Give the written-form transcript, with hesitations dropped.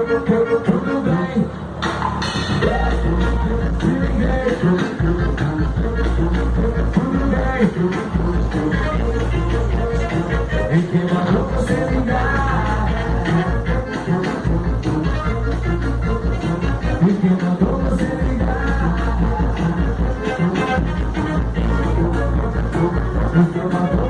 Tudo bem. Se liguei. Tudo bem. E quem mandou você ligar? E quem mandou você ligar? E quem mandou